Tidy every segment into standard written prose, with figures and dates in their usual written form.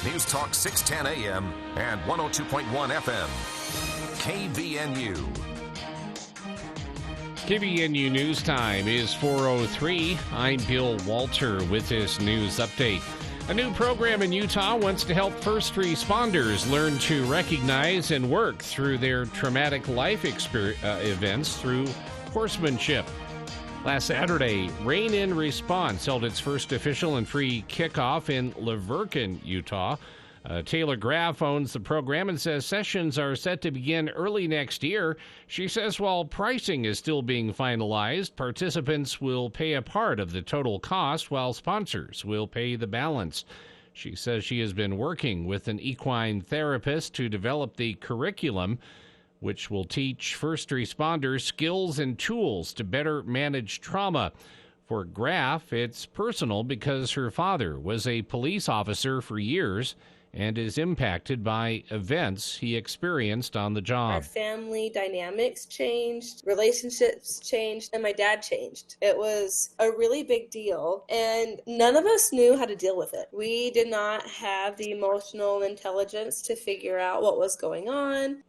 News Talk 610 AM and 102.1 FM. KVNU. KVNU News Time is 4:03. I'm Bill Walter with this news update. A new program in Utah wants to help first responders learn to recognize and work through their traumatic life events through horsemanship. Last Saturday, Rain in Response held its first official and free kickoff in Laverton, Utah. Taylor Graff owns the program and says sessions are set to begin early next year. She says while pricing is still being finalized, participants will pay a part of the total cost while sponsors will pay the balance. She says she has been working with an equine therapist to develop the curriculum, which will teach first responders skills and tools to better manage trauma. For Graff, it's personal because her father was a police officer for years and is impacted by events he experienced on the job. Our family dynamics changed, relationships changed, and my dad changed. It was a really big deal, and none of us knew how to deal with it. We did not have the emotional intelligence to figure out what was going on.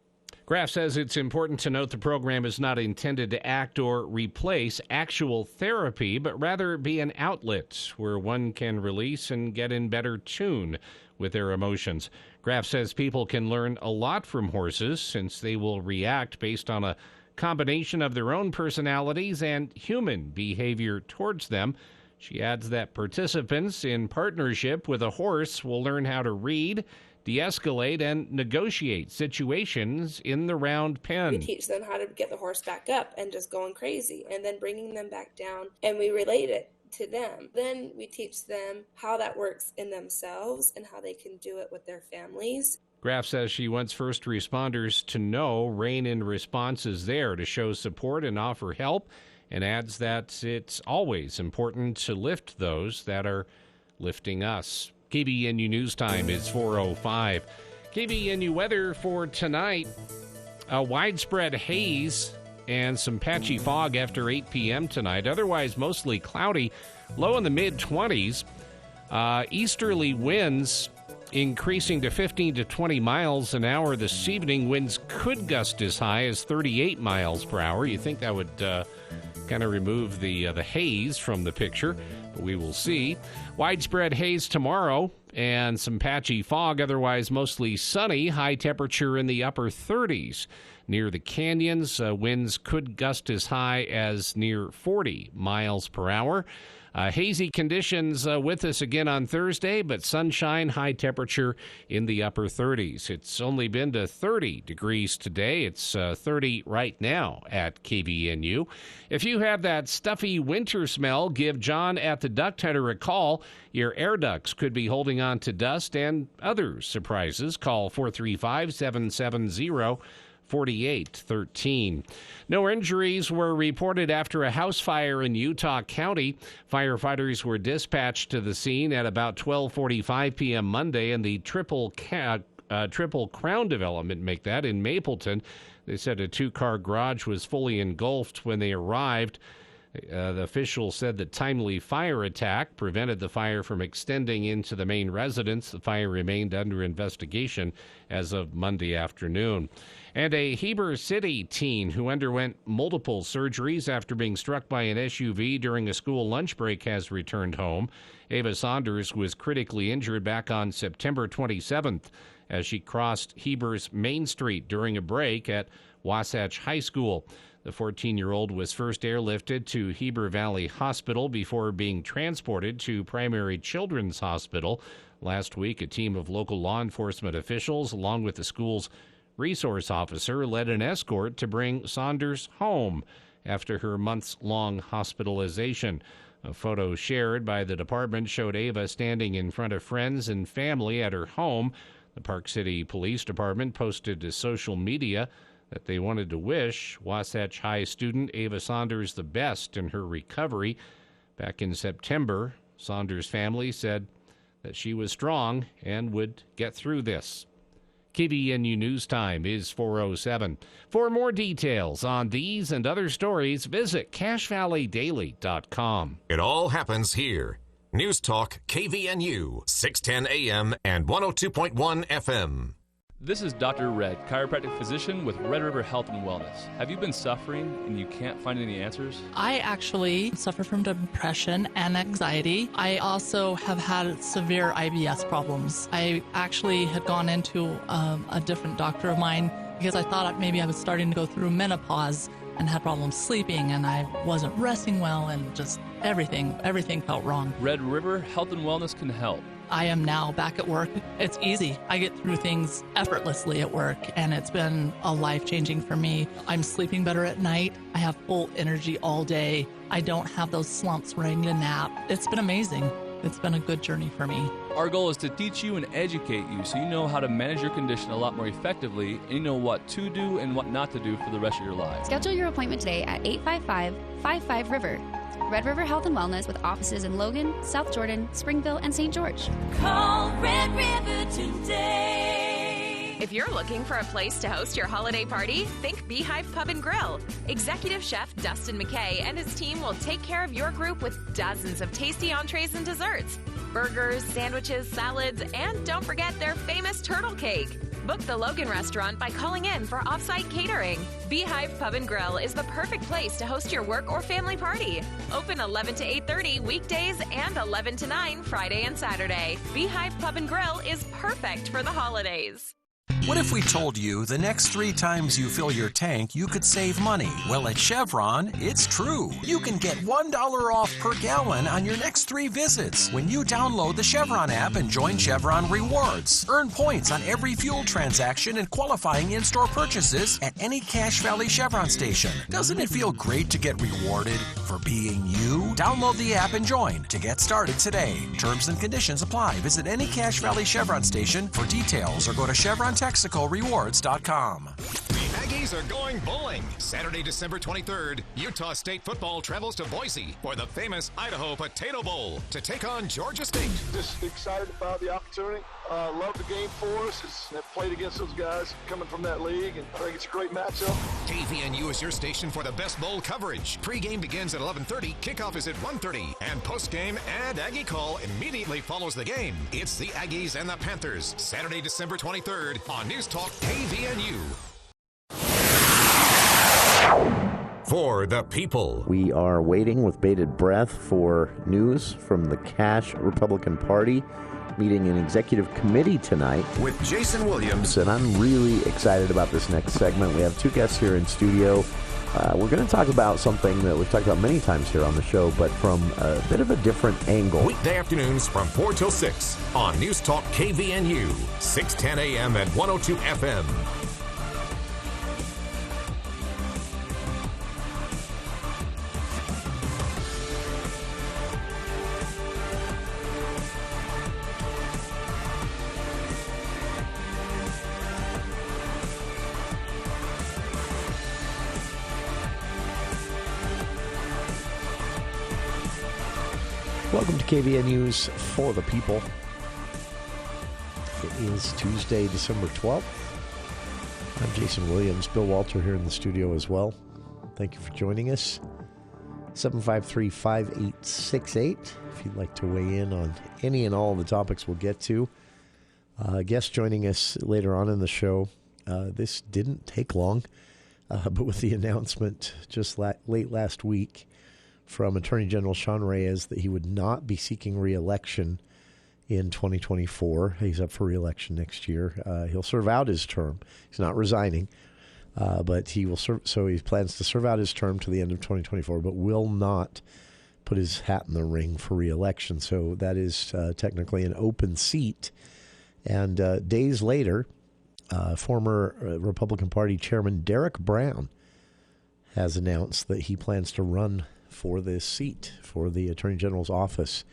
Graff says it's important to note the program is not intended to act or replace actual therapy, but rather be an outlet where one can release and get in better tune with their emotions. Graff says people can learn a lot from horses since they will react based on a combination of their own personalities and human behavior towards them. She adds that participants in partnership with a horse will learn how to read, de-escalate, and negotiate situations in the round pen. We teach them how to get the horse back up and just going crazy, and then bringing them back down, and we relate it to them. Then we teach them how that works in themselves and how they can do it with their families. Graff says she wants first responders to know Rain in Response is there to show support and offer help, and adds that it's always important to lift those that are lifting us. KVNU News Time is 4:05. KVNU weather for tonight, a widespread haze and some patchy fog after 8 p.m. tonight. Otherwise, mostly cloudy, low in the mid-20s. Easterly winds increasing to 15 to 20 miles an hour this evening. Winds could gust as high as 38 miles per hour. You think that would kind of remove the haze from the picture, but we will see. Widespread haze tomorrow and some patchy fog, otherwise mostly sunny. High temperature in the upper 30s. Near the canyons, winds could gust as high as near 40 miles per hour. Hazy conditions with us again on Thursday, but sunshine, high temperature in the upper 30s. It's only been to 30 degrees today. It's 30 right now at KVNU. If you have that stuffy winter smell, give John at the Duct Hunter a call. Your air ducts could be holding on to dust and other surprises. Call 435-770-4813. No injuries were reported after a house fire in Utah County. Firefighters were dispatched to the scene at about 12:45 p.m. Monday in the Triple Crown development, in Mapleton. They said a two-car garage was fully engulfed when they arrived. The official said that timely fire attack prevented the fire from extending into the main residence. The fire remained under investigation as of Monday afternoon. And a Heber City teen who underwent multiple surgeries after being struck by an SUV during a school lunch break has returned home. Ava Saunders was critically injured back on September 27th as she crossed Heber's Main Street during a break at Wasatch High School. The 14-year-old was first airlifted to Heber Valley Hospital before being transported to Primary Children's Hospital. Last week, a team of local law enforcement officials, along with the school's resource officer, led an escort to bring Saunders home after her months-long hospitalization. A photo shared by the department showed Ava standing in front of friends and family at her home. The Park City Police Department posted to social media that they wanted to wish Wasatch High student Ava Saunders the best in her recovery. Back in September, Saunders' family said that she was strong and would get through this. KVNU News Time is 4:07. For more details on these and other stories, visit CashValleyDaily.com. It all happens here. News Talk KVNU, 610 AM and 102.1 FM. This is Dr. Red, chiropractic physician with Red River Health and Wellness. Have you been suffering and you can't find any answers? I actually suffer from depression and anxiety. I also have had severe IBS problems. I actually had gone into a different doctor of mine because I thought maybe I was starting to go through menopause and had problems sleeping, and I wasn't resting well, and just everything felt wrong. Red River Health and Wellness can help. I am now back at work. It's easy. I get through things effortlessly at work, and it's been a life-changing for me. I'm sleeping better at night. I have full energy all day. I don't have those slumps where I need a nap. It's been amazing. It's been a good journey for me. Our goal is to teach you and educate you so you know how to manage your condition a lot more effectively, and you know what to do and what not to do for the rest of your life. Schedule your appointment today at 855-55-RIVER. Red River Health and Wellness with offices in Logan, South Jordan, Springville, and St. George. Call Red River today. If you're looking for a place to host your holiday party, think Beehive Pub and Grill. Executive Chef Dustin McKay and his team will take care of your group with dozens of tasty entrees and desserts. Burgers, sandwiches, salads, and don't forget their famous turtle cake. Book the Logan restaurant by calling in for off-site catering. Beehive Pub and Grill is the perfect place to host your work or family party. Open 11 to 8:30 weekdays and 11 to 9 Friday and Saturday. Beehive Pub and Grill is perfect for the holidays. What if we told you the next 3 times you fill your tank, you could save money? Well, at Chevron, it's true. You can get $1 off per gallon on your next 3 visits when you download the Chevron app and join Chevron Rewards. Earn points on every fuel transaction and qualifying in-store purchases at any Cache Valley Chevron station. Doesn't it feel great to get rewarded for being you? Download the app and join to get started today. Terms and conditions apply. Visit any Cache Valley Chevron station for details or go to ChevronTexacalRewards.com. The Aggies are going bowling. Saturday, December 23rd, Utah State football travels to Boise for the famous Idaho Potato Bowl to take on Georgia State. Just excited about the opportunity. Love the game for us. I've played against those guys coming from that league, and I think it's a great matchup. KVNU is your station for the best bowl coverage. Pre-game begins at 11:30, kickoff is at 1:30, and post-game and Aggie Call immediately follows the game. It's the Aggies and the Panthers, Saturday, December 23rd on News Talk KVNU. For the people. We are waiting with bated breath for news from the Cache Republican Party meeting an executive committee tonight With Jason Williams. and I'm really excited about this next segment. We have 2 guests here in studio. We're going to talk about something that we've talked about many times here on the show, but from a bit of a different angle. Weekday afternoons from 4 till 6 on News Talk KVNU, 610 AM and 102 FM. Welcome to KVNU's For the People. It is Tuesday, December 12th. I'm Jason Williams. Bill Walter here in the studio as well. Thank you for joining us. 753-5868 if you'd like to weigh in on any and all of the topics we'll get to. Guest joining us later on in the show. This didn't take long, but with the announcement just late last week from Attorney General Sean Reyes that he would not be seeking re-election in 2024. He's up for re-election next year. He'll serve out his term. He's not resigning, but he will serve. So he plans to serve out his term to the end of 2024, but will not put his hat in the ring for re-election. So that is technically an open seat. And days later, former Republican Party Chairman Derek Brown has announced that he plans to run for this seat, for the Attorney General's office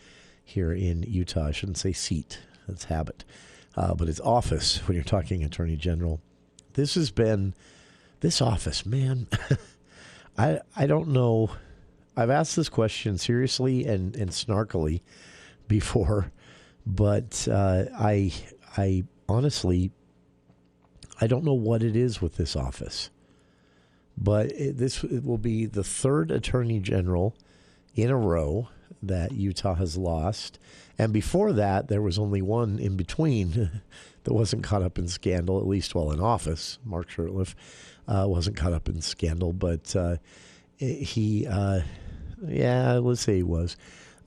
here in Utah. I shouldn't say seat, that's habit, but it's office when you're talking Attorney General. This office, man, I don't know. I've asked this question seriously and snarkily before, but I honestly, I don't know what it is with this office. But it will be the 3rd Attorney General in a row that Utah has lost. And before that, there was only one in between that wasn't caught up in scandal, at least while in office. Mark Shurtleff wasn't caught up in scandal, but he, let's say he was.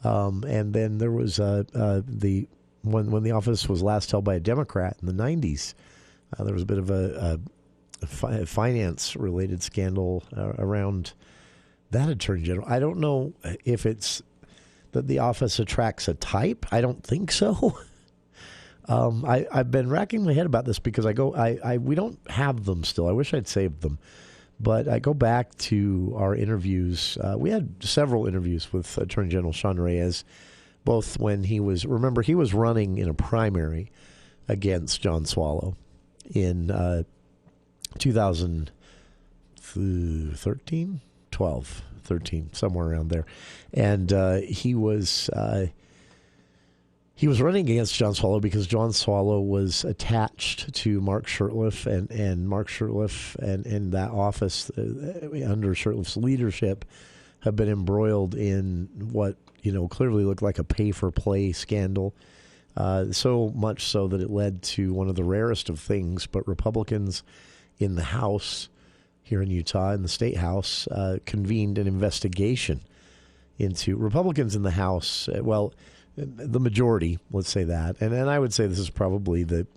And then there was when the office was last held by a Democrat in the 90s, there was a bit of a finance-related scandal around that attorney general. I don't know if it's that the office attracts a type. I don't think so. I've been racking my head about this because we don't have them still. I wish I'd saved them. But I go back to our interviews. We had several interviews with Attorney General Sean Reyes, both when he was running in a primary against John Swallow in 2013, 12, 13, somewhere around there. And he was running against John Swallow because John Swallow was attached to Mark Shurtleff, and Mark Shurtleff and that office under Shurtleff's leadership have been embroiled in what clearly looked like a pay-for-play scandal. So much so that it led to one of the rarest of things, but Republicans in the House here in Utah, in the State House, convened an investigation into Republicans in the House. The majority, let's say that. And I would say this is probably the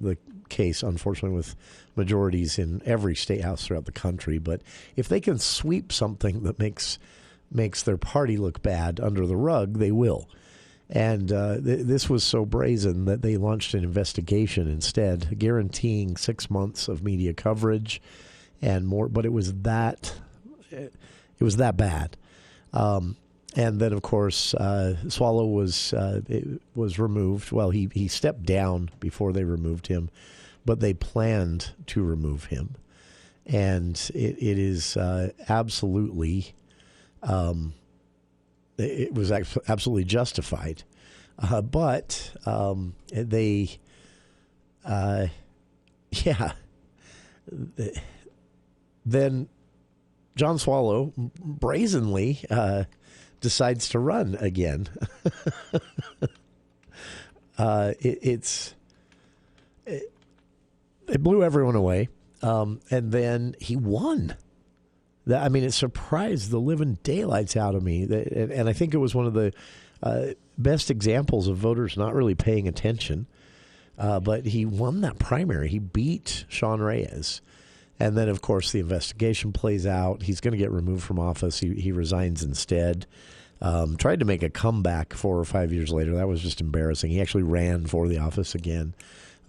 case, unfortunately, with majorities in every state house throughout the country. But if they can sweep something that makes their party look bad under the rug, they will. And this was so brazen that they launched an investigation instead, guaranteeing 6 months of media coverage and more. But it was that bad. And then, of course, Swallow was removed. Well, he stepped down before they removed him, but they planned to remove him. And it is absolutely, it was absolutely justified. But then John Swallow brazenly decides to run again. It blew everyone away, and then he won. It surprised the living daylights out of me, and I think it was one of the best examples of voters not really paying attention. But he won that primary. He beat Sean Reyes. And then, of course, the investigation plays out. He's going to get removed from office. He resigns instead. Tried to make a comeback 4 or 5 years later. That was just embarrassing. He actually ran for the office again,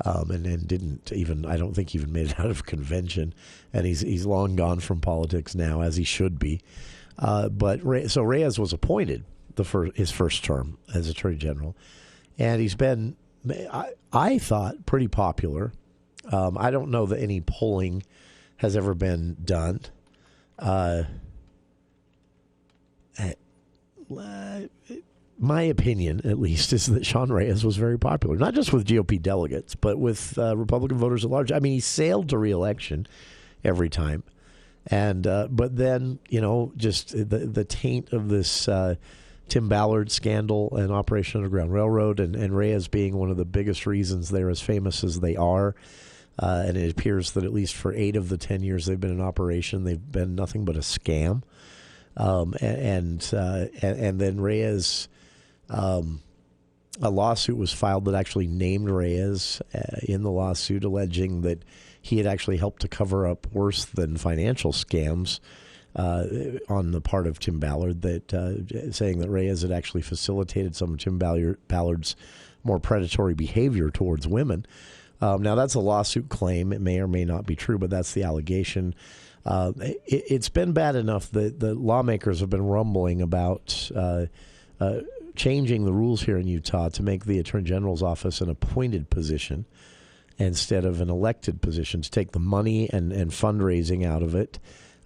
and then didn't even, I don't think, even made it out of convention. And he's long gone from politics now, as he should be. So Reyes was appointed his first term as Attorney General, and he's been, I thought, pretty popular. I don't know that any polling has ever been done. My opinion, at least, is that Sean Reyes was very popular, not just with GOP delegates, but with Republican voters at large. He sailed to re-election every time. And but then, just the taint of this Tim Ballard scandal and Operation Underground Railroad, and Reyes being one of the biggest reasons they're as famous as they are. And it appears that at least for 8 of the 10 years they've been in operation, they've been nothing but a scam. And then Reyes, a lawsuit was filed that actually named Reyes in the lawsuit, alleging that he had actually helped to cover up worse than financial scams on the part of Tim Ballard, that saying that Reyes had actually facilitated some of Tim Ballard's more predatory behavior towards women. Now, that's a lawsuit claim. It may or may not be true, but that's the allegation. It's been bad enough that the lawmakers have been rumbling about changing the rules here in Utah to make the Attorney General's office an appointed position instead of an elected position, to take the money and fundraising out of it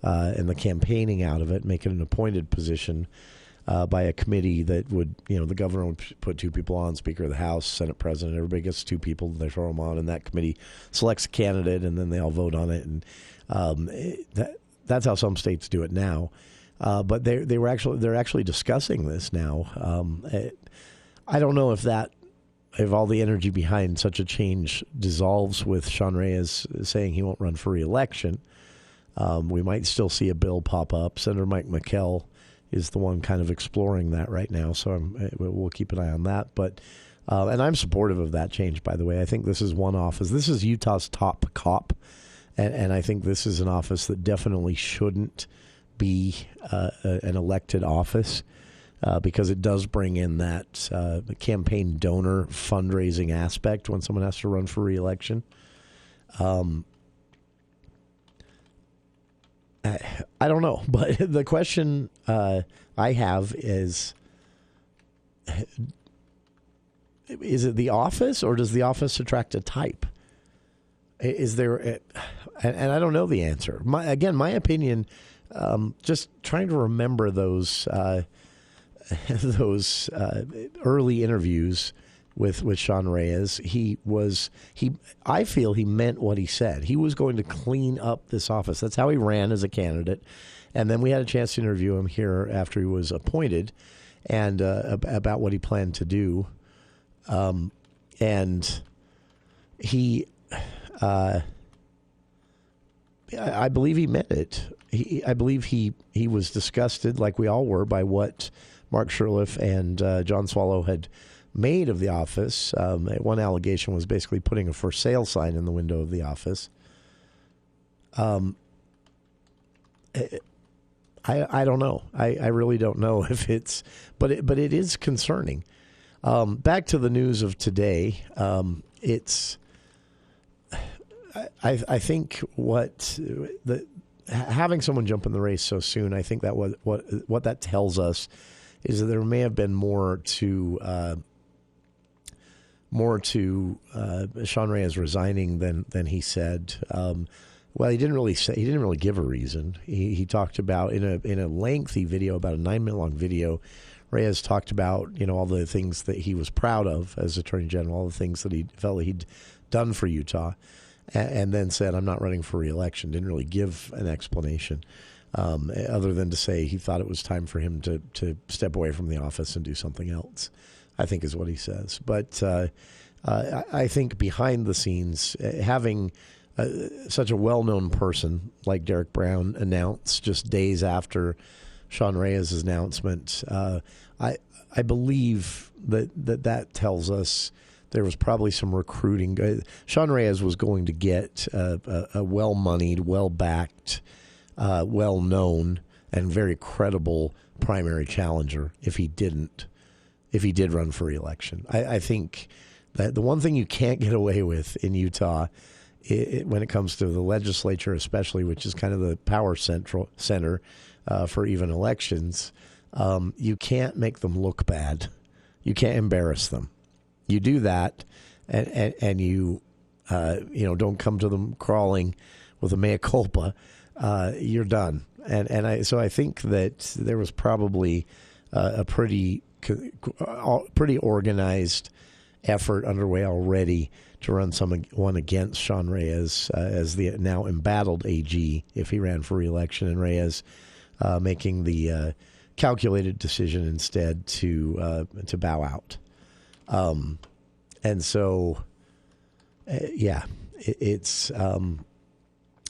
and the campaigning out of it, make it an appointed position by a committee that would, the governor would put 2 people on, Speaker of the House, Senate President. Everybody gets 2 people, they throw them on, and that committee selects a candidate, and then they all vote on it. And that's how some states do it now. But they're actually discussing this now. I don't know if all the energy behind such a change dissolves with Sean Reyes saying he won't run for re-election. We might still see a bill pop up. Senator Mike McKell is the one kind of exploring that right now, so we'll keep an eye on that. But and I'm supportive of that change, by the way. I think this is one office. This is Utah's top cop, and I think this is an office that definitely shouldn't be an elected office because it does bring in that campaign donor fundraising aspect when someone has to run for re-election. I don't know, but the question I have is it the office, or does the office attract a type? Is there, and I don't know the answer. My opinion, just trying to remember those early interviews with Sean Reyes. I feel he meant what he said. He was going to clean up this office. That's how he ran as a candidate. And then we had a chance to interview him here after he was appointed, and about what he planned to do. And he, I believe he meant it. I believe he was disgusted, like we all were, by what Mark Shurtleff and John Swallow had made of the office. One allegation was basically putting a for sale sign in the window of the office. I don't know. I really don't know if it's, but it is concerning. Back to the news of today. It's, I think having someone jump in the race so soon, I think that what that tells us is that there may have been more to Sean Reyes resigning than he said. Well, he didn't really give a reason. He talked about in a lengthy video, about a 9-minute long video. Reyes talked about all the things that he was proud of as Attorney General, all the things that he felt he'd done for Utah, and then said, "I'm not running for re-election." Didn't really give an explanation, other than to say he thought it was time for him to step away from the office and do something else, I think is what he says. But I think behind the scenes, having such a well-known person like Derek Brown announce just days after Sean Reyes' announcement, I believe that tells us there was probably some recruiting. Sean Reyes was going to get a well-moneyed, well-backed, well-known, and very credible primary challenger if he did run for re-election. I think that the one thing you can't get away with in Utah, when it comes to the legislature especially, which is kind of the power center for even elections, you can't make them look bad. You can't embarrass them. You do that, and you don't come to them crawling with a mea culpa. You're done. So I think that there was probably a pretty organized effort underway already to run someone against Sean Reyes as the now embattled AG if he ran for re-election, and Reyes making the calculated decision instead to bow out. And so, it's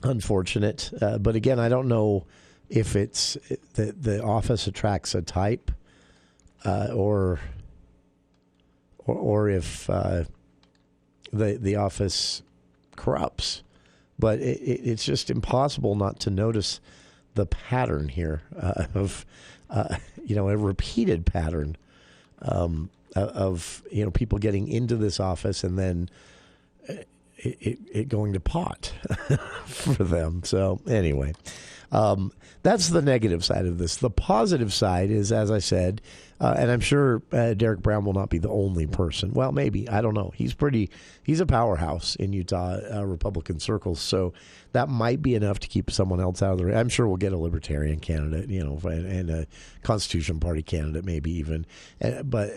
unfortunate. But again, I don't know if it's the office attracts a type, or if the office corrupts. But it's just impossible not to notice the pattern here of a repeated pattern of people getting into this office and then it going to pot for them. So anyway, that's the negative side of this. The positive side is, as I said, and I'm sure Derek Brown will not be the only person. Well, maybe. I don't know. He's a powerhouse in Utah Republican circles, so that might be enough to keep someone else out of the race. I'm sure we'll get a Libertarian candidate, and a Constitution Party candidate, maybe even, but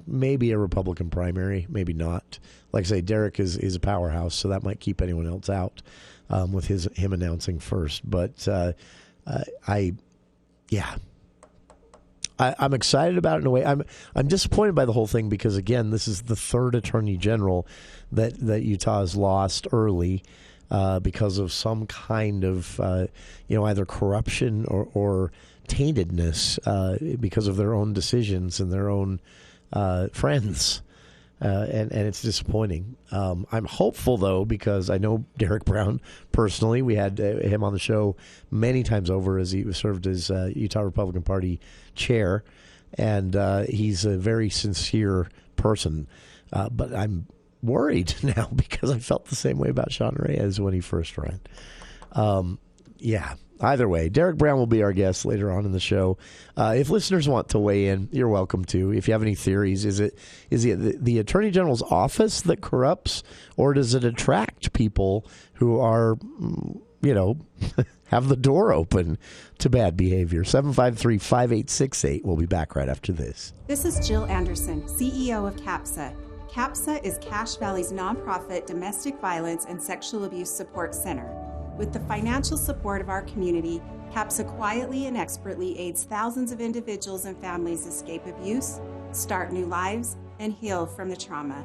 maybe a Republican primary, maybe not. Like I say, Derek is a powerhouse, so that might keep anyone else out with him announcing first. But yeah. I'm excited about it in a way. I'm disappointed by the whole thing because, again, this is the third attorney general that Utah has lost early because of some kind of either corruption or taintedness because of their own decisions and their own friends. And it's disappointing. I'm hopeful, though, because I know Derek Brown personally. We had him on the show many times over as he served as Utah Republican Party chair, and he's a very sincere person. But I'm worried now because I felt the same way about Sean Reyes when he first ran. Yeah. Either way, Derek Brown will be our guest later on in the show. If listeners want to weigh in, you're welcome to. If you have any theories, is it the Attorney General's office that corrupts, or does it attract people who are, have the door open to bad behavior? 753-5868. We'll be back right after this. This is Jill Anderson, CEO of CAPSA. CAPSA is Cache Valley's nonprofit domestic violence and sexual abuse support center. With the financial support of our community, CAPSA quietly and expertly aids thousands of individuals and families escape abuse, start new lives, and heal from the trauma.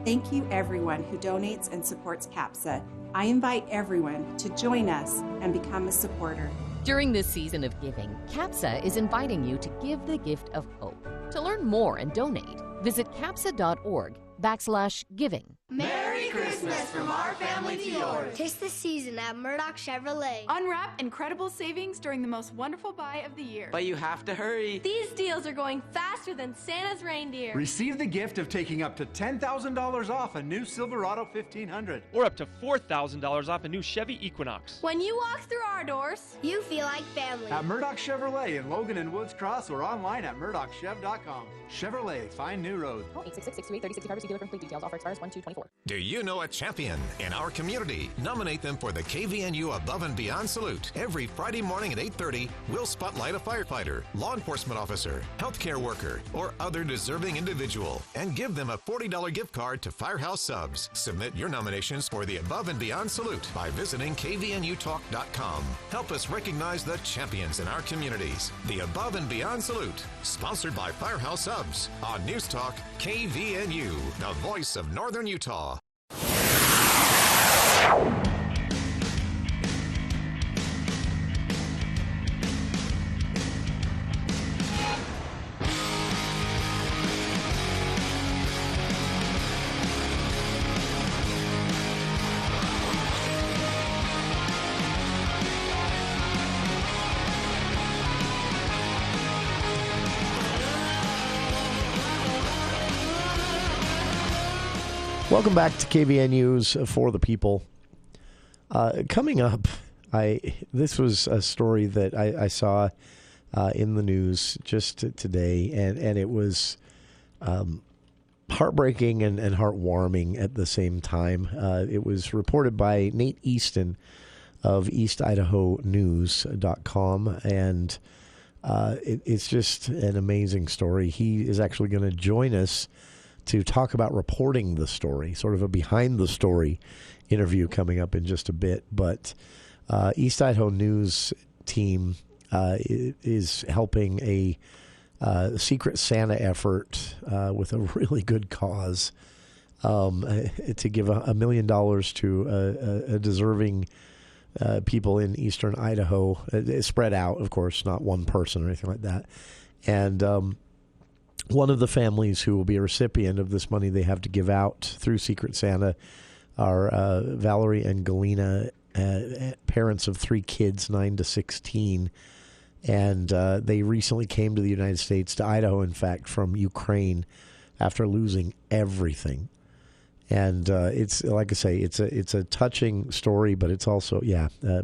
Thank you, everyone who donates and supports CAPSA. I invite everyone to join us and become a supporter. During this season of giving, CAPSA is inviting you to give the gift of hope. To learn more and donate, visit capsa.org/giving. Merry Christmas from our family to yours. Tis the season at Murdoch Chevrolet. Unwrap incredible savings during the most wonderful buy of the year. But you have to hurry. These deals are going faster than Santa's reindeer. Receive the gift of taking up to $10,000 off a new Silverado 1500. Or up to $4,000 off a new Chevy Equinox. When you walk through our doors, you feel like family. At Murdoch Chevrolet in Logan and Woods Cross or online at murdochchev.com. Chevrolet, find new road. Call 866-628-3665 dealer for complete details. Offer expires 1/2/24. Do you know a champion in our community? Nominate them for the KVNU Above and Beyond Salute. Every Friday morning at 8:30, we'll spotlight a firefighter, law enforcement officer, healthcare worker, or other deserving individual and give them a $40 gift card to Firehouse Subs. Submit your nominations for the Above and Beyond Salute by visiting kvnutalk.com. Help us recognize the champions in our communities. The Above and Beyond Salute, sponsored by Firehouse Subs on News Talk KVNU, the voice of Northern Utah. Welcome back to KVNU's For the People. Coming up, this was a story that I saw in the news just today, and it was heartbreaking and heartwarming at the same time. It was reported by Nate Easton of EastIdahoNews.com, and it's just an amazing story. He is actually going to join us to talk about reporting the story, sort of a behind-the-story interview coming up in just a bit. But East Idaho News team is helping a Secret Santa effort with a really good cause to give $1 million to a deserving people in eastern Idaho, spread out, of course, not one person or anything like that. And one of the families who will be a recipient of this money they have to give out through Secret Santa are Valerie and Galena, parents of 3 kids, 9 to 16. And they recently came to the United States, to Idaho, in fact, from Ukraine after losing everything. And it's, like I say, it's a touching story, but it's also,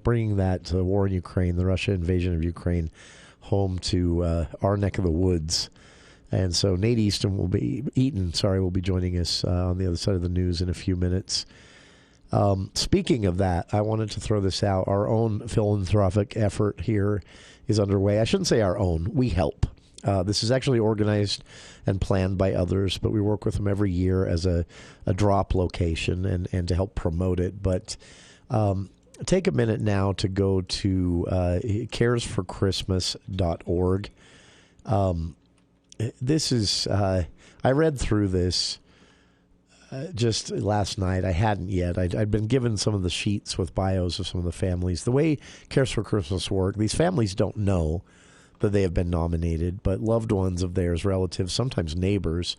bringing that war in Ukraine, the Russia invasion of Ukraine, home to our neck of the woods. And so Nate Eaton will be joining us on the other side of the news in a few minutes. Speaking of that, I wanted to throw this out. Our own philanthropic effort here is underway. I shouldn't say our own. We help. This is actually organized and planned by others, but we work with them every year as a drop location and to help promote it. But take a minute now to go to caresforchristmas.org. This is, I read through this just last night. I hadn't yet. I'd been given some of the sheets with bios of some of the families. The way Cares for Christmas work, these families don't know that they have been nominated, but loved ones of theirs, relatives, sometimes neighbors,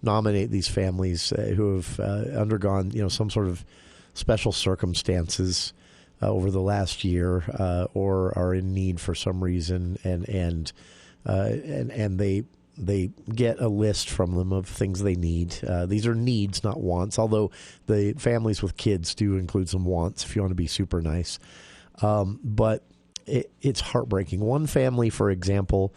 nominate these families who have undergone, some sort of special circumstances over the last year, or are in need for some reason, and they get a list from them of things they need. These are needs, not wants, although the families with kids do include some wants if you want to be super nice. But it's heartbreaking. One family, for example,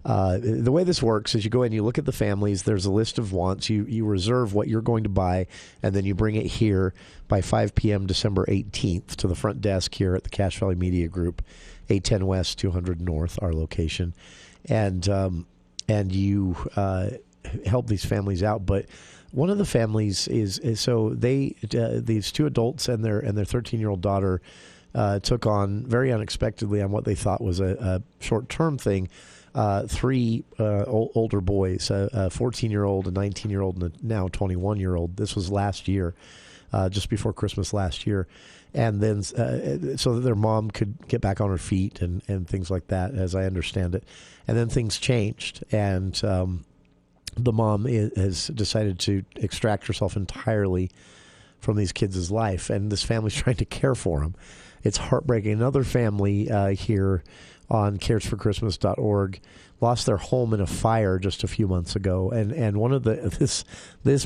the way this works is you go in, you look at the families, there's a list of wants, you reserve what you're going to buy, and then you bring it here by 5 p.m. December 18th to the front desk here at the Cache Valley Media Group, 810 West, 200 North, our location. And you help these families out. But one of the families is so they these two adults and their 13-year-old daughter took on very unexpectedly on what they thought was a short-term thing. 3 older boys, a 14-year-old, a 19-year-old, and a now 21-year-old. This was last year, just before Christmas last year. And then so that their mom could get back on her feet and things like that, as I understand it. And then things changed, and the mom has decided to extract herself entirely from these kids' life, and this family's trying to care for them. It's heartbreaking. Another family here on caresforchristmas.org lost their home in a fire just a few months ago, and one of this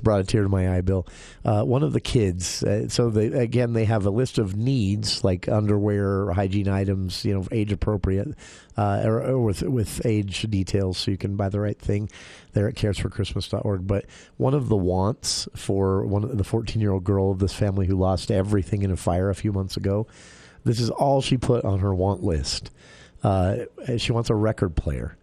brought a tear to my eye, Bill. One of the kids, they have a list of needs like underwear, hygiene items, age appropriate, or with age details, so you can buy the right thing there at caresforchristmas.org. But one of the wants for the 14-year-old girl of this family who lost everything in a fire a few months ago, this is all she put on her want list. She wants a record player.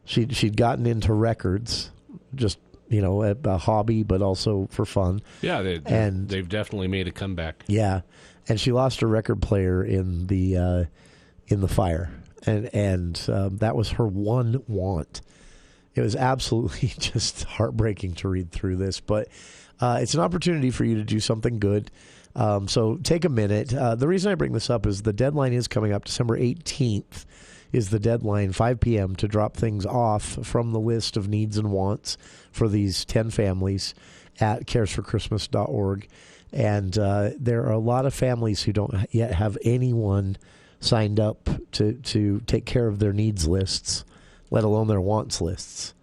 She'd gotten into records, just a hobby, but also for fun. Yeah, they've definitely made a comeback. Yeah, and she lost her record player in the fire, and that was her one want. It was absolutely just heartbreaking to read through this, but it's an opportunity for you to do something good. So take a minute. The reason I bring this up is the deadline is coming up. December 18th is the deadline, 5 p.m., to drop things off from the list of needs and wants for these 10 families at caresforchristmas.org. And there are a lot of families who don't yet have anyone signed up to take care of their needs lists, let alone their wants lists.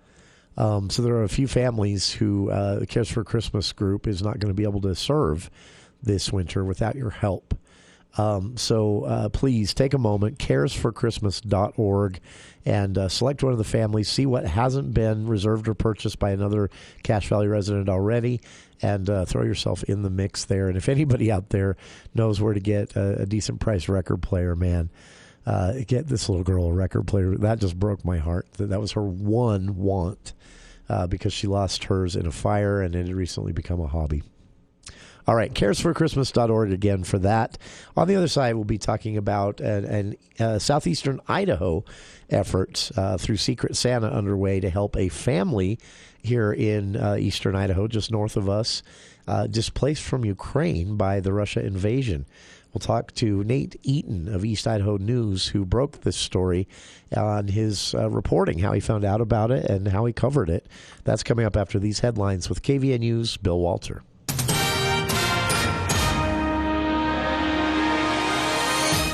So there are a few families who the Cares for Christmas group is not going to be able to serve this winter without your help. So please take a moment, caresforchristmas.org, and select one of the families, see what hasn't been reserved or purchased by another Cache Valley resident already, and throw yourself in the mix there. And if anybody out there knows where to get a decent price record player, man, get this little girl a record player. That just broke my heart. That was her one want because she lost hers in a fire, and it had recently become a hobby. All right, caresforchristmas.org again for that. On the other side, we'll be talking about an southeastern Idaho effort through Secret Santa underway to help a family here in eastern Idaho, just north of us, displaced from Ukraine by the Russia invasion. We'll talk to Nate Eaton of East Idaho News, who broke this story on his reporting, how he found out about it and how he covered it. That's coming up after these headlines with KVNU's Bill Walter.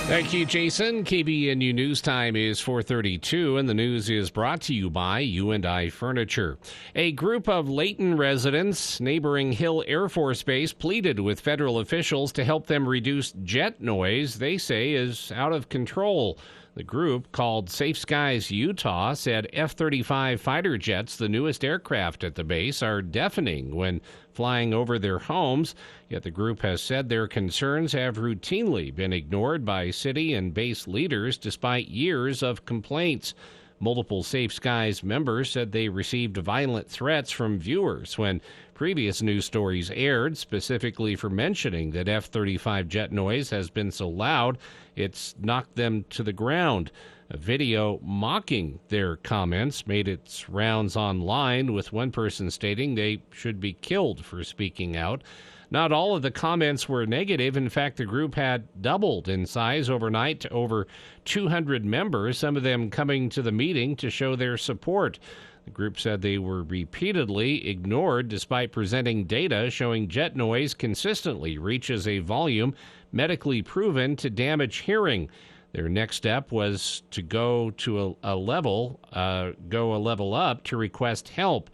Thank you, Jason. KBNU News Time is 4:32, and the news is brought to you by U&I Furniture. A group of Layton residents neighboring Hill Air Force Base pleaded with federal officials to help them reduce jet noise they say is out of control. The group, called Safe Skies Utah, said F-35 fighter jets, the newest aircraft at the base, are deafening when flying over their homes. Yet the group has said their concerns have routinely been ignored by city and base leaders despite years of complaints. Multiple Safe Skies members said they received violent threats from viewers when previous news stories aired, specifically for mentioning that F-35 jet noise has been so loud it's knocked them to the ground. A video mocking their comments made its rounds online, with one person stating they should be killed for speaking out. Not all of the comments were negative. In fact, the group had doubled in size overnight to over 200 members, some of them coming to the meeting to show their support. The group said they were repeatedly ignored despite presenting data showing jet noise consistently reaches a volume medically proven to damage hearing. Their next step was to go a level up to request help.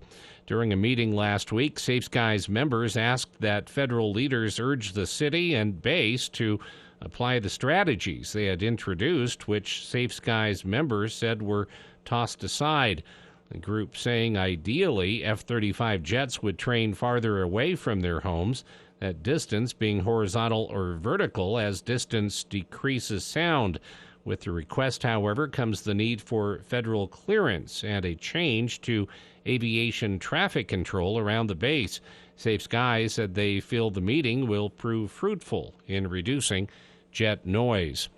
During a meeting last week, Safe Skies members asked that federal leaders urge the city and base to apply the strategies they had introduced, which Safe Skies members said were tossed aside. The group saying ideally F-35 jets would train farther away from their homes, that distance being horizontal or vertical as distance decreases sound. With the request, however, comes the need for federal clearance and a change to aviation traffic control around the base. Safe Skies said they feel the meeting will prove fruitful in reducing jet noise.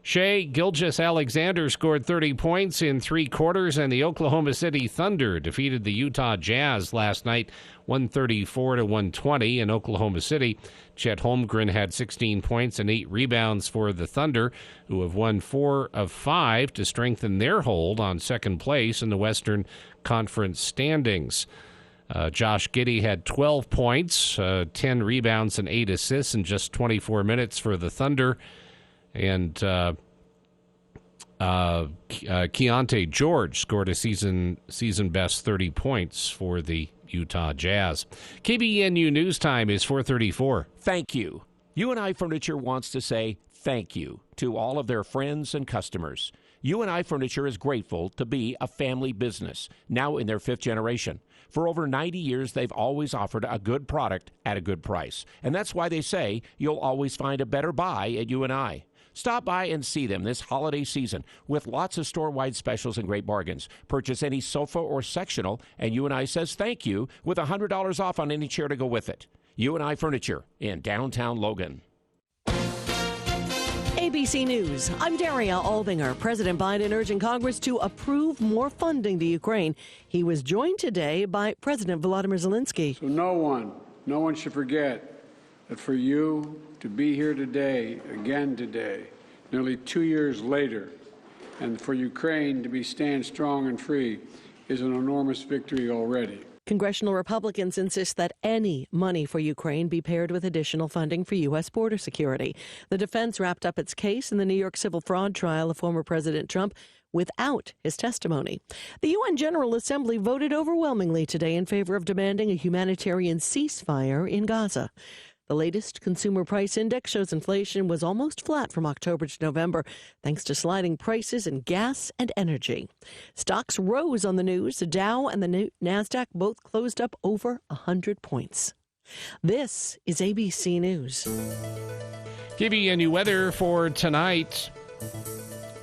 Shea Gilgeous-Alexander scored 30 points in 3 quarters, and the Oklahoma City Thunder defeated the Utah Jazz last night 134-120 in Oklahoma City. Chet Holmgren had 16 points and 8 rebounds for the Thunder, who have won 4 of 5 to strengthen their hold on second place in the Western Conference standings. Josh Giddey had 12 points, 10 rebounds, and 8 assists in just 24 minutes for the Thunder. And Keontae George scored a season best 30 points for the Utah Jazz. KBNU News Time is 4:34. Thank you. UNI Furniture wants to say thank you to all of their friends and customers. UNI Furniture is grateful to be a family business, now in their 5th generation. For over 90 years, they've always offered a good product at a good price. And that's why they say you'll always find a better buy at UNI. Stop by and see them this holiday season with lots of store-wide specials and great bargains. Purchase any sofa or sectional, and UNI says thank you with $100 off on any chair to go with it. UNI Furniture in downtown Logan. ABC News, I'm Daria Albinger. President Biden urging Congress to approve more funding to Ukraine. He was joined today by President Volodymyr Zelensky. So no one should forget that for you to be here today, again today, nearly 2 years later, and for Ukraine to stand strong and free is an enormous victory already. Congressional Republicans insist that any money for Ukraine be paired with additional funding for U.S. border security. The defense wrapped up its case in the New York civil fraud trial of former President Trump without his testimony. The UN General Assembly voted overwhelmingly today in favor of demanding a humanitarian ceasefire in Gaza. The latest consumer price index shows inflation was almost flat from October to November, thanks to sliding prices in gas and energy. Stocks rose on the news. The Dow and the NASDAQ both closed up over 100 points. This is ABC News. KBNU weather for tonight.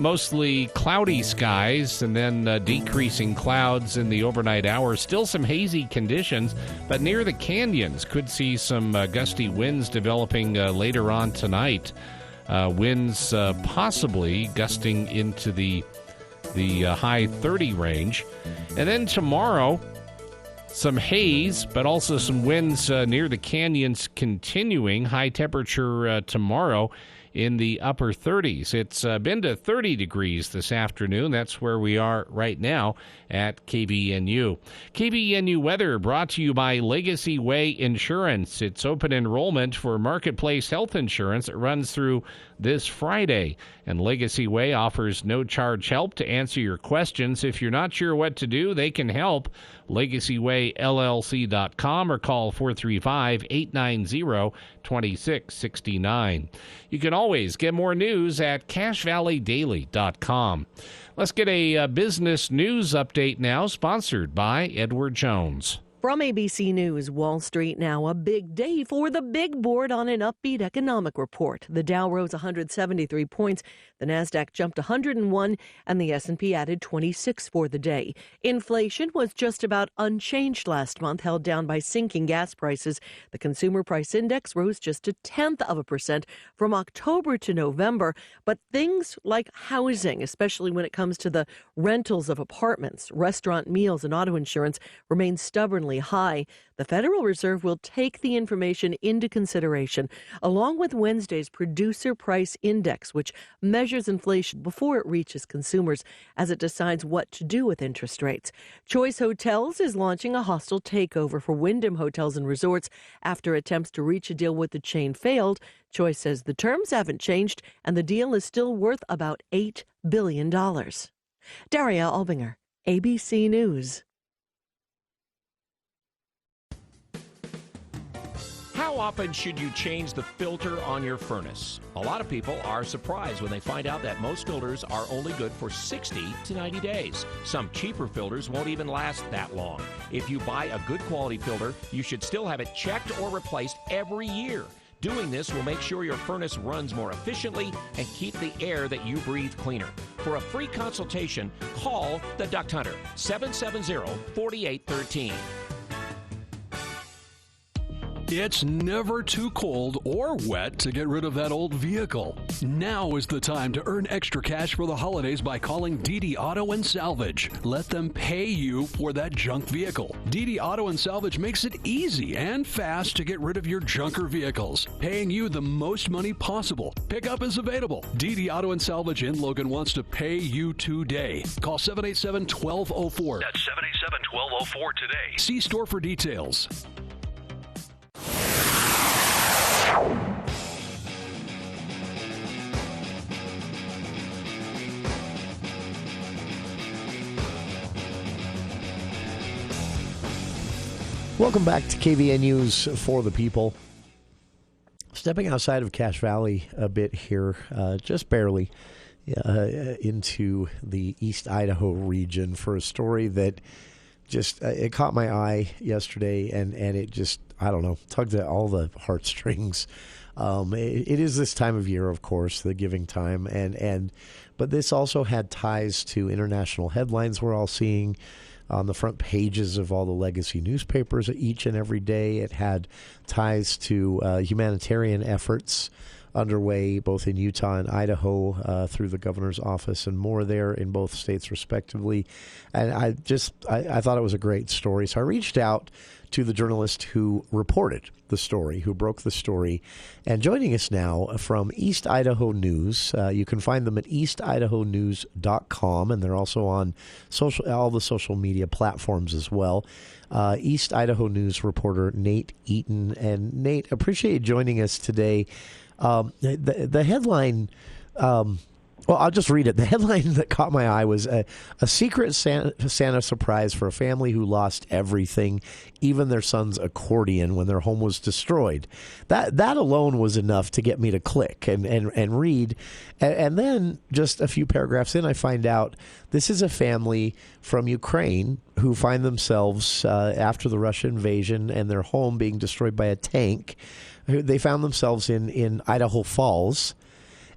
Mostly cloudy skies and then decreasing clouds in the overnight hours. Still some hazy conditions, but near the canyons could see some gusty winds developing later on tonight. Winds possibly gusting into the high 30 range. And then tomorrow, some haze, but also some winds near the canyons continuing. High temperature tomorrow in the upper 30s. It's been to 30 degrees this afternoon. That's where we are right now at KBNU. KBNU weather brought to you by Legacy Way Insurance. It's open enrollment for Marketplace Health Insurance. It runs through this Friday, and Legacy Way offers no-charge help to answer your questions. If you're not sure what to do, they can help. LegacyWayLLC.com or call 435-890-2669. You can always get more news at CashValleyDaily.com. Let's get a business news update now, sponsored by Edward Jones. From ABC News, Wall Street now a big day for the big board on an upbeat economic report. The Dow rose 173 points, the Nasdaq jumped 101, and the S&P added 26 for the day. Inflation was just about unchanged last month, held down by sinking gas prices. The Consumer Price Index rose just 0.1% from October to November, but things like housing, especially when it comes to the rentals of apartments, restaurant meals, and auto insurance, remain stubbornly high. The Federal Reserve will take the information into consideration, along with Wednesday's Producer Price Index, which measures inflation before it reaches consumers as it decides what to do with interest rates. Choice Hotels is launching a hostile takeover for Wyndham Hotels and Resorts after attempts to reach a deal with the chain failed. Choice says the terms haven't changed and the deal is still worth about $8 billion. Daria Albinger, ABC News. How often should you change the filter on your furnace? A lot of people are surprised when they find out that most filters are only good for 60 to 90 days. Some cheaper filters won't even last that long. If you buy a good quality filter, you should still have it checked or replaced every year. Doing this will make sure your furnace runs more efficiently and keep the air that you breathe cleaner. For a free consultation, call the Duct Hunter, 770-4813. It's never too cold or wet to get rid of that old vehicle. Now is the time to earn extra cash for the holidays by calling DD Auto and Salvage. Let them pay you for that junk vehicle. DD Auto and Salvage makes it easy and fast to get rid of your junker vehicles, paying you the most money possible. Pickup is available. DD Auto and Salvage in Logan wants to pay you today. Call 787-1204. That's 787-1204 today. See store for details. Welcome back to KVN News for the People. Stepping outside of Cache Valley a bit here, just barely, into the East Idaho region for a story that just it caught my eye yesterday, and it just, I don't know, tugged at all the heartstrings. It is this time of year, of course, the giving time, but this also had ties to international headlines we're all seeing on the front pages of all the legacy newspapers each and every day. It had ties to humanitarian efforts underway both in Utah and Idaho through the governor's office and more there in both states respectively. And I thought it was a great story. So I reached out to the journalist who reported the story, who broke the story. And joining us now from East Idaho News, you can find them at eastidahonews.com, and they're also on all the social media platforms as well. East Idaho News reporter Nate Eaton. And Nate, appreciate you joining us today. The headline, well, I'll just read it. The headline that caught my eye was a secret Santa surprise for a family who lost everything, even their son's accordion, when their home was destroyed. That alone was enough to get me to click and read. And then just a few paragraphs in, I find out this is a family from Ukraine who find themselves, after the Russian invasion and their home being destroyed by a tank, they found themselves in Idaho Falls.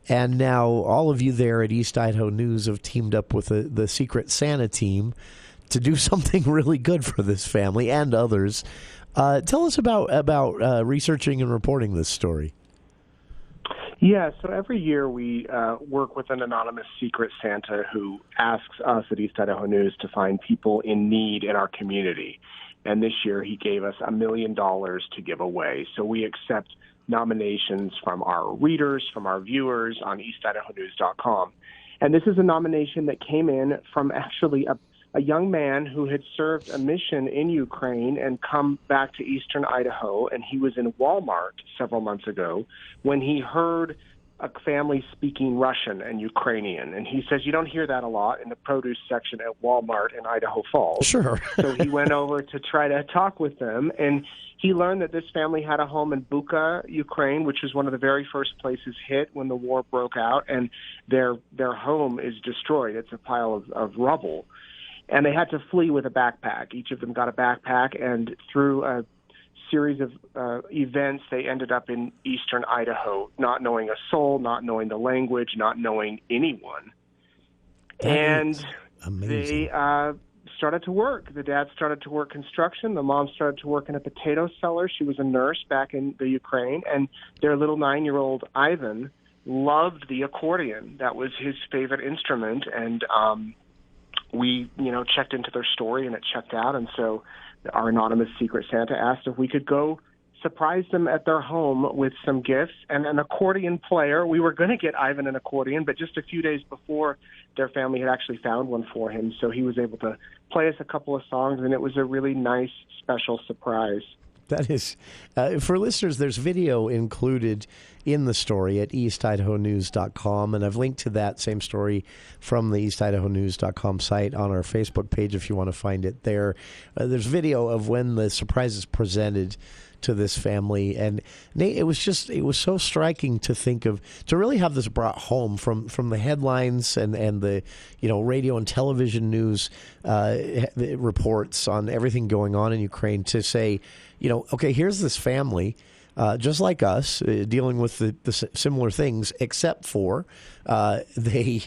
And now all of you there at East Idaho News have teamed up with the Secret Santa team to do something really good for this family and others. Tell us about researching and reporting this story. Yeah, so every year we work with an anonymous Secret Santa who asks us at East Idaho News to find people in need in our community. And this year he gave us $1 million to give away. So we accept nominations from our readers, from our viewers on eastidahonews.com. And this is a nomination that came in from actually a young man who had served a mission in Ukraine and come back to eastern Idaho. And he was in Walmart several months ago when he heard a family speaking Russian and Ukrainian. And he says, you don't hear that a lot in the produce section at Walmart in Idaho Falls. Sure. So he went over to try to talk with them, and he learned that this family had a home in Bucha, Ukraine, which was one of the very first places hit when the war broke out, and their home is destroyed. It's a pile of rubble. And they had to flee with a backpack. Each of them got a backpack, and through a series of events, they ended up in eastern Idaho, not knowing a soul, not knowing the language, not knowing anyone. And they started to work. The dad started to work construction. The mom started to work in a potato cellar. She was a nurse back in the Ukraine. And their little 9-year-old Ivan loved the accordion. That was his favorite instrument. And we, checked into their story, and it checked out. And so our anonymous Secret Santa asked if we could go surprise them at their home with some gifts and an accordion player. We were going to get Ivan an accordion, but just a few days before, their family had actually found one for him. So he was able to play us a couple of songs, and it was a really nice, special surprise. That is, for listeners, there's video included in the story at eastidahonews.com, and I've linked to that same story from the eastidahonews.com site on our Facebook page if you want to find it there. There's video of when the surprise is presented to this family, and Nate, it was so striking to think of, to really have this brought home from the headlines and the radio and television news reports on everything going on in Ukraine, to say, okay, here's this family just like us dealing with the similar things, except for they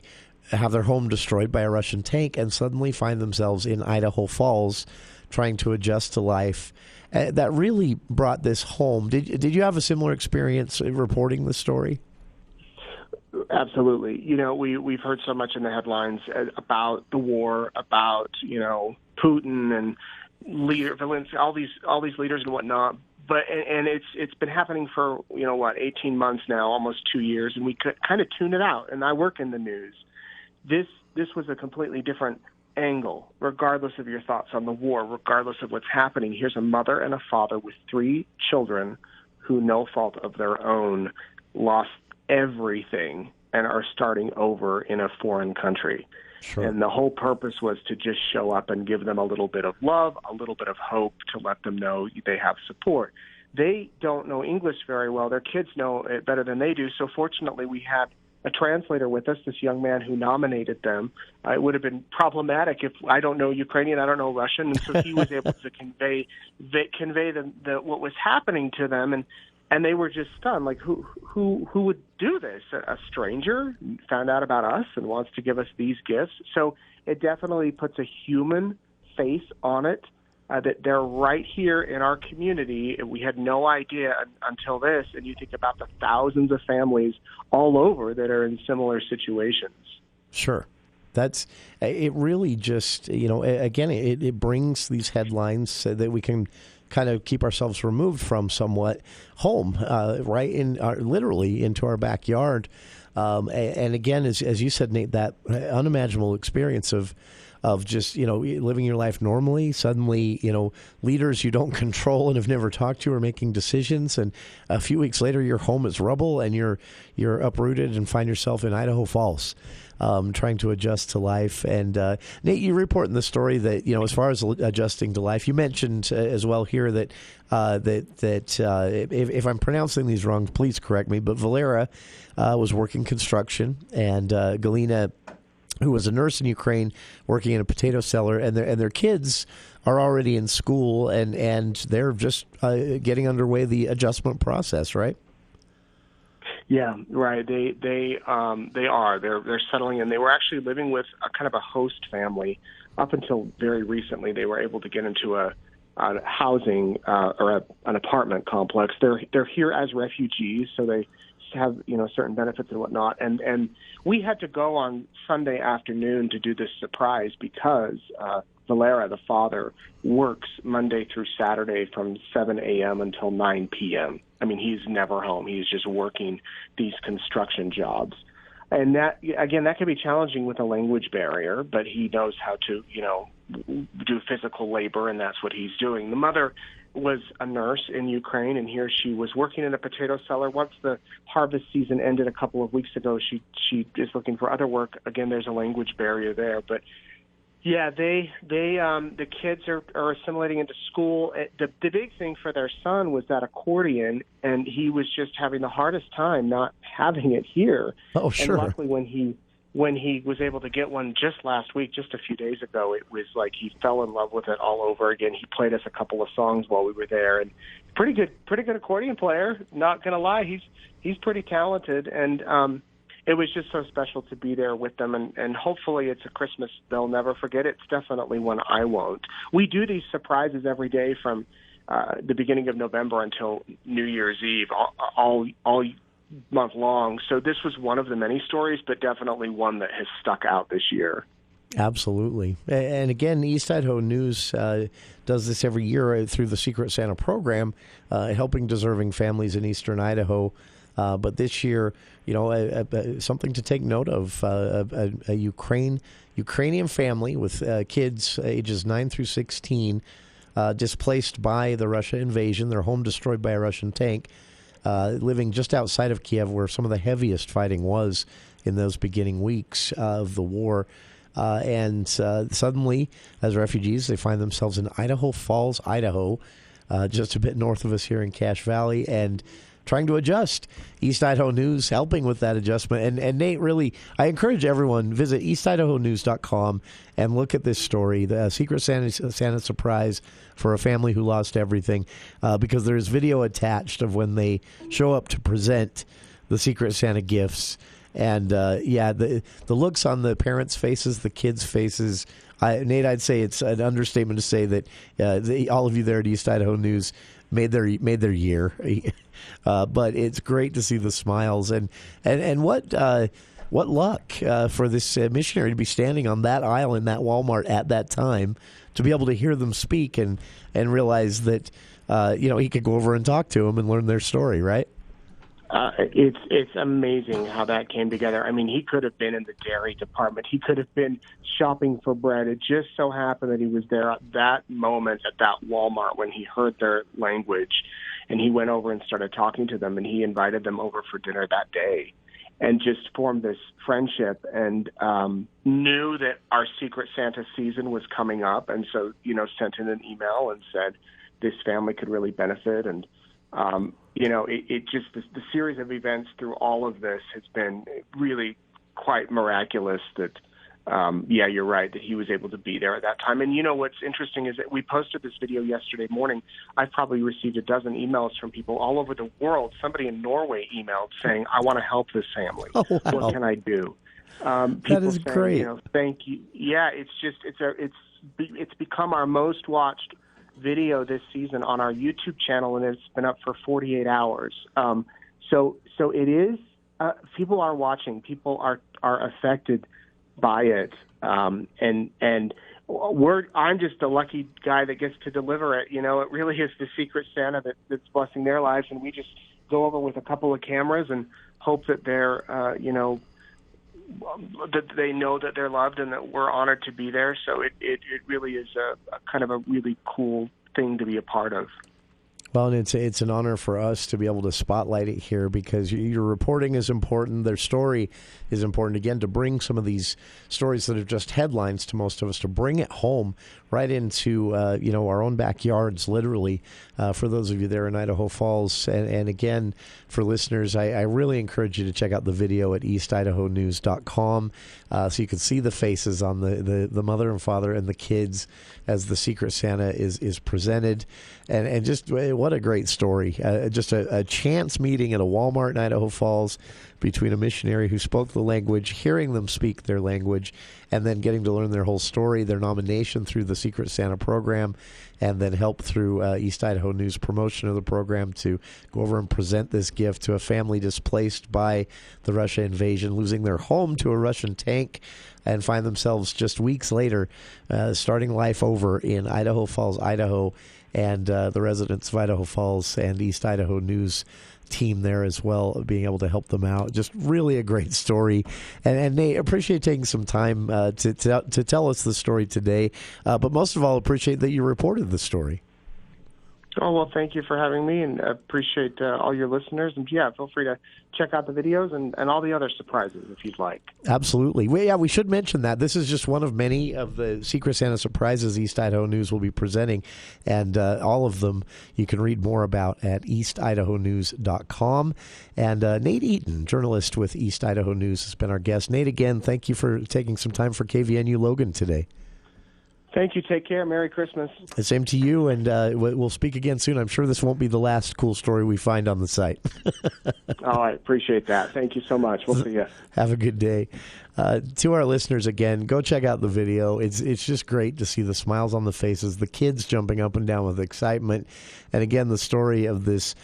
have their home destroyed by a Russian tank and suddenly find themselves in Idaho Falls trying to adjust to life. That really brought this home. Did you have a similar experience reporting the story? Absolutely. We've heard so much in the headlines about the war, about Putin and Zelensky, all these leaders and whatnot. But and it's been happening for 18 months now, almost 2 years, and we could kind of tune it out. And I work in the news. This was a completely different angle, regardless of your thoughts on the war, regardless of what's happening. Here's a mother and a father with 3 children who, no fault of their own, lost everything and are starting over in a foreign country. Sure. And the whole purpose was to just show up and give them a little bit of love, a little bit of hope, to let them know they have support. They don't know English very well. Their kids know it better than they do. So fortunately, we had a translator with us, this young man who nominated them. It would have been problematic if I don't know Ukrainian, I don't know Russian, and so he was able to convey the what was happening to them, and they were just stunned. Like, who would do this? A stranger found out about us and wants to give us these gifts. So it definitely puts a human face on it. That they're right here in our community. We had no idea until this, and you think about the thousands of families all over that are in similar situations. Sure. It really just, again, it brings these headlines so that we can kind of keep ourselves removed from somewhat home, right in literally into our backyard. And again, as you said, Nate, that unimaginable experience of just, living your life normally. Suddenly, leaders you don't control and have never talked to are making decisions. And a few weeks later, your home is rubble and you're uprooted and find yourself in Idaho Falls, trying to adjust to life. And Nate, you report in the story that, as far as adjusting to life, you mentioned as well here that if I'm pronouncing these wrong, please correct me. But Valera was working construction, and Galina, who was a nurse in Ukraine, working in a potato cellar, and their kids are already in school, and they're just getting underway the adjustment process, right? Yeah, right. They are. They're settling in. They were actually living with a kind of a host family up until very recently. They were able to get into a housing or an apartment complex. They're here as refugees, so they have certain benefits and whatnot. And we had to go on Sunday afternoon to do this surprise because Valera, the father, works Monday through Saturday from 7 a.m. until 9 p.m. I mean, he's never home. He's just working these construction jobs. And that, again, that can be challenging with a language barrier, but he knows how to, do physical labor, and that's what he's doing. The mother was a nurse in Ukraine, and here she was working in a potato cellar. Once the harvest season ended a couple of weeks ago, she is looking for other work. Again, there's a language barrier there, but yeah, the kids are assimilating into school. The big thing for their son was that accordion, and he was just having the hardest time not having it here. Oh, sure. And luckily, when he when he was able to get one just last week, just a few days ago, it was like he fell in love with it all over again. He played us a couple of songs while we were there, and pretty good accordion player. Not gonna lie, he's pretty talented, and it was just so special to be there with them, and hopefully it's a Christmas they'll never forget. It's definitely one I won't. We do these surprises every day from the beginning of November until New Year's Eve, all month long. So this was one of the many stories, but definitely one that has stuck out this year. Absolutely. And again, East Idaho News does this every year through the Secret Santa program, helping deserving families in eastern Idaho. But this year, something to take note of, a Ukrainian family with kids ages 9 through 16 displaced by the Russia invasion, their home destroyed by a Russian tank, living just outside of Kiev, where some of the heaviest fighting was in those beginning weeks of the war. And suddenly, as refugees, they find themselves in Idaho Falls, Idaho, just a bit north of us here in Cache Valley, and trying to adjust. East Idaho News helping with that adjustment. And Nate, really, I encourage everyone, visit eastidahonews.com and look at this story, the Secret Santa surprise for a family who lost everything, because there's video attached of when they show up to present the Secret Santa gifts. And, the looks on the parents' faces, the kids' faces, Nate, I'd say it's an understatement to say that all of you there at East Idaho News made their year. But it's great to see the smiles and what luck for this missionary to be standing on that aisle in that Walmart at that time, to be able to hear them speak and realize that he could go over and talk to them and learn their story, right? It's amazing how that came together. I mean, he could have been in the dairy department. He could have been shopping for bread. It just so happened that he was there at that moment at that Walmart when he heard their language, and he went over and started talking to them, and he invited them over for dinner that day and just formed this friendship, and knew that our Secret Santa season was coming up, and so, sent in an email and said this family could really benefit. And it just, the series of events through all of this has been really quite miraculous that, you're right, that he was able to be there at that time. And what's interesting is that we posted this video yesterday morning. I've probably received a dozen emails from people all over the world. Somebody in Norway emailed saying, I want to help this family. Oh, wow. What can I do? That is saying, great. Thank you. Yeah, it's become our most watched video this season on our YouTube channel, and it's been up for 48 hours. So it is. People are watching. People are affected by it, and I'm just the lucky guy that gets to deliver it. It really is the Secret Santa that's blessing their lives, and we just go over with a couple of cameras and hope that they're, that they know that they're loved and that we're honored to be there. So it really is a kind of a really cool thing to be a part of. Well, and it's an honor for us to be able to spotlight it here, because your reporting is important. Their story is important. Again, to bring some of these stories that are just headlines to most of us, to bring it home right into our own backyards, literally, for those of you there in Idaho Falls. And again, for listeners, I really encourage you to check out the video at eastidahonews.com so you can see the faces on the mother and father and the kids as the Secret Santa is presented. And just what a great story. Just a chance meeting at a Walmart in Idaho Falls between a missionary who spoke the language, hearing them speak their language, and then getting to learn their whole story, their nomination through the Secret Santa program, and then help through East Idaho News promotion of the program to go over and present this gift to a family displaced by the Russia invasion, losing their home to a Russian tank, and find themselves just weeks later starting life over in Idaho Falls, Idaho, and the residents of Idaho Falls and East Idaho News team there as well, being able to help them out. Just really a great story. And Nate, appreciate taking some time to tell us the story today. But most of all, appreciate that you reported the story. Oh, well, thank you for having me, and I appreciate all your listeners. And, yeah, feel free to check out the videos and all the other surprises if you'd like. Absolutely. We should mention that. This is just one of many of the Secret Santa surprises East Idaho News will be presenting, and all of them you can read more about at eastidahonews.com. And Nate Eaton, journalist with East Idaho News, has been our guest. Nate, again, thank you for taking some time for KVNU Logan today. Thank you. Take care. Merry Christmas. Same to you, and we'll speak again soon. I'm sure this won't be the last cool story we find on the site. Oh, I appreciate that. Thank you so much. We'll see you. Have a good day. To our listeners, again, go check out the video. It's just great to see the smiles on the faces, the kids jumping up and down with excitement, and again, the story of this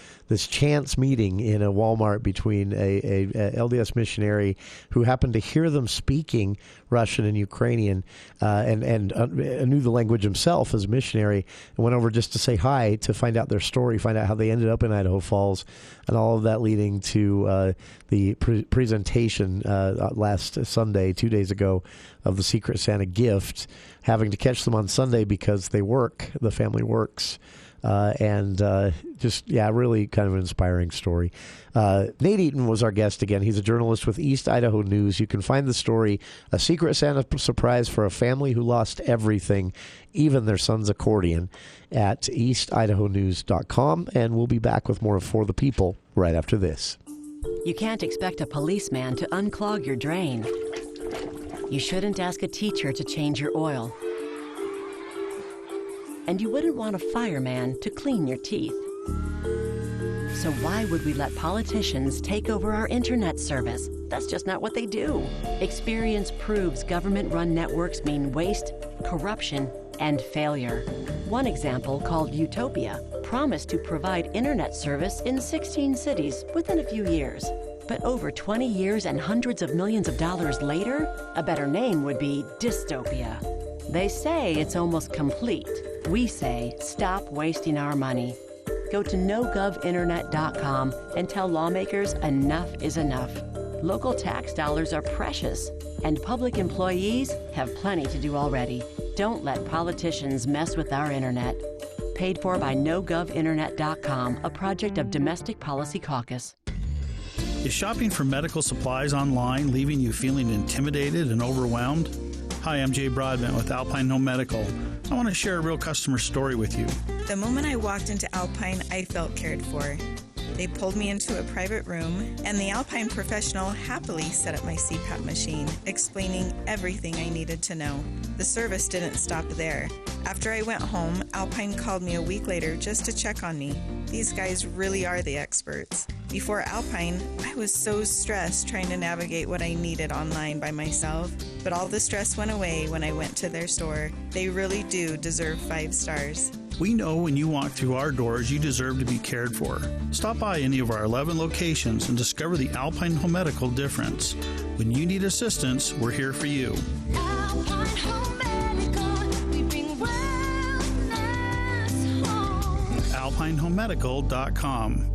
chance meeting in a Walmart between a LDS missionary who happened to hear them speaking Russian and Ukrainian, and knew the language himself as a missionary, and went over just to say hi, to find out their story, find out how they ended up in Idaho Falls, and all of that leading to the presentation last Sunday, 2 days ago, of the Secret Santa gift, having to catch them on Sunday because the family works. Really kind of an inspiring story. Nate Eaton was our guest again. He's a journalist with East Idaho News. You can find the story, A Secret Santa Surprise for a Family Who Lost Everything, even their son's accordion, at eastidahonews.com. And we'll be back with more of For the People right after this. You can't expect a policeman to unclog your drain. You shouldn't ask a teacher to change your oil. And you wouldn't want a fireman to clean your teeth. So why would we let politicians take over our internet service? That's just not what they do. Experience proves government-run networks mean waste, corruption, and failure. One example, called Utopia, promised to provide internet service in 16 cities within a few years. But over 20 years and hundreds of millions of dollars later, a better name would be dystopia. They say it's almost complete. We say stop wasting our money. Go to nogovinternet.com and tell lawmakers enough is enough. Local tax dollars are precious, and public employees have plenty to do already. Don't let politicians mess with our internet. Paid for by nogovinternet.com, a project of Domestic Policy Caucus. Is shopping for medical supplies online leaving you feeling intimidated and overwhelmed? Hi, I'm Jay Broadbent with Alpine Home Medical. I want to share a real customer story with you. The moment I walked into Alpine, I felt cared for. They pulled me into a private room, and the Alpine professional happily set up my CPAP machine, explaining everything I needed to know. The service didn't stop there. After I went home, Alpine called me a week later just to check on me. These guys really are the experts. Before Alpine, I was so stressed trying to navigate what I needed online by myself, but all the stress went away when I went to their store. They really do deserve 5 stars. We know when you walk through our doors, you deserve to be cared for. Stop by any of our 11 locations and discover the Alpine Home Medical difference. When you need assistance, we're here for you. Alpine Home Medical, we bring wellness home. AlpineHomeMedical.com.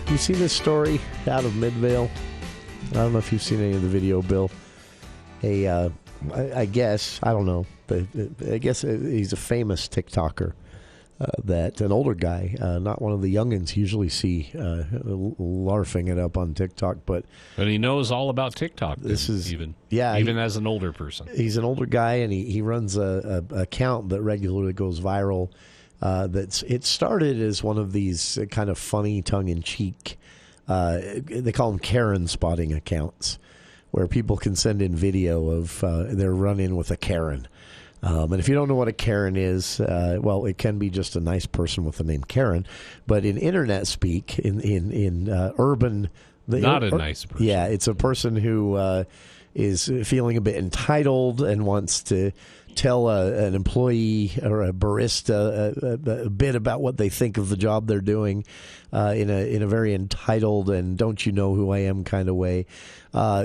You see this story out of Midvale? I don't know if you've seen any of the video, Bill. I guess, I don't know. I guess he's a famous TikToker. An older guy, not one of the youngins usually see larfing it up on TikTok, but he knows all about TikTok. Even as an older person. He's an older guy, and he runs a account that regularly goes viral. It started as one of these kind of funny tongue-in-cheek, they call them Karen spotting accounts, where people can send in video of their run-in with a Karen. And if you don't know what a Karen is, it can be just a nice person with the name Karen. But in internet speak, in urban... Not a nice person. Yeah, it's a person who is feeling a bit entitled and wants to tell an employee or a barista a bit about what they think of the job they're doing in a very entitled and don't you know who I am kind of way.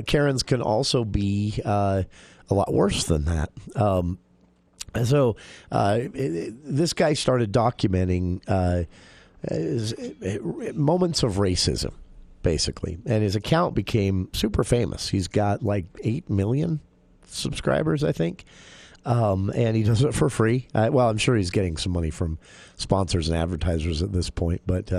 Karens can also be a lot worse than that. So this guy started documenting moments of racism, basically. And his account became super famous. He's got like 8 million subscribers, I think. And he does it for free. Well, I'm sure he's getting some money from sponsors and advertisers at this point, but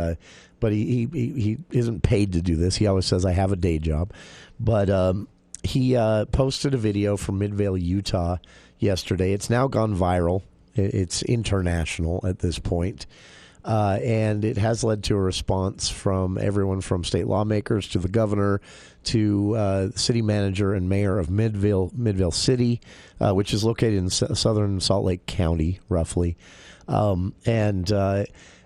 he isn't paid to do this. He always says, I have a day job. But he posted a video from Midvale, Utah yesterday. It's now gone viral. It's international at this point. And it has led to a response from everyone from state lawmakers to the governor to the city manager and mayor of Midvale City, which is located in southern Salt Lake County, roughly.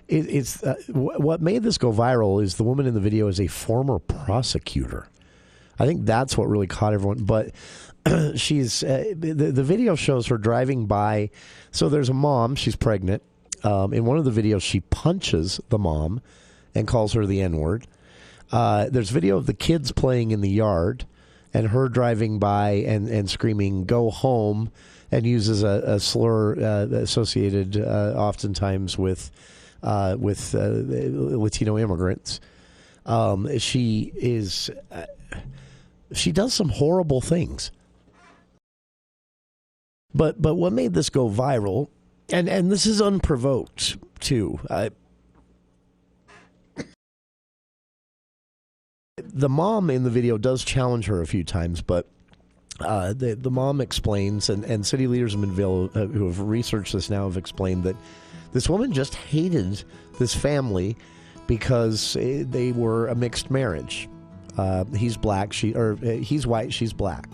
It's what made this go viral is the woman in the video is a former prosecutor. I think that's what really caught everyone. But she's the video shows her driving by. So there's a mom. She's pregnant. In one of the videos, she punches the mom and calls her the N-word. There's video of the kids playing in the yard and her driving by and screaming, go home, and uses a slur associated oftentimes with Latino immigrants. She does some horrible things. But what made this go viral, and this is unprovoked too. The mom in the video does challenge her a few times, but the mom explains, and city leaders in Midvale who have researched this now have explained that this woman just hated this family because they were a mixed marriage. He's black, he's white, she's black,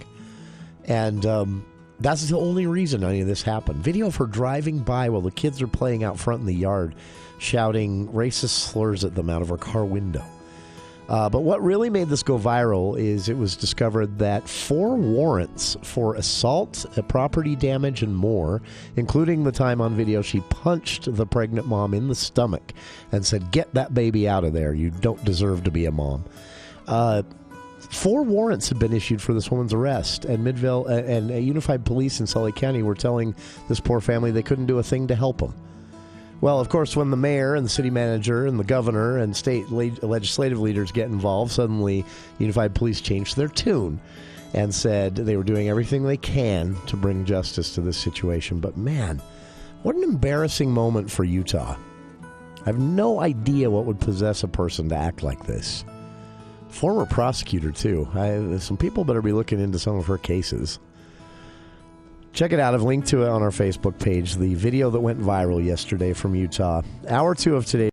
and that's the only reason any of this happened. Video of her driving by while the kids are playing out front in the yard, shouting racist slurs at them out of her car window. But what really made this go viral is it was discovered that 4 warrants for assault, property damage, and more, including the time on video she punched the pregnant mom in the stomach and said, get that baby out of there. You don't deserve to be a mom. 4 warrants have been issued for this woman's arrest, and Midvale and Unified Police in Salt Lake County were telling this poor family they couldn't do a thing to help them. Well, of course, when the mayor and the city manager and the governor and state legislative leaders get involved, suddenly Unified Police changed their tune and said they were doing everything they can to bring justice to this situation. But man, what an embarrassing moment for Utah. I have no idea what would possess a person to act like this. Former prosecutor, too. Some people better be looking into some of her cases. Check it out. I've linked to it on our Facebook page. The video that went viral yesterday from Utah. Hour 2 of today.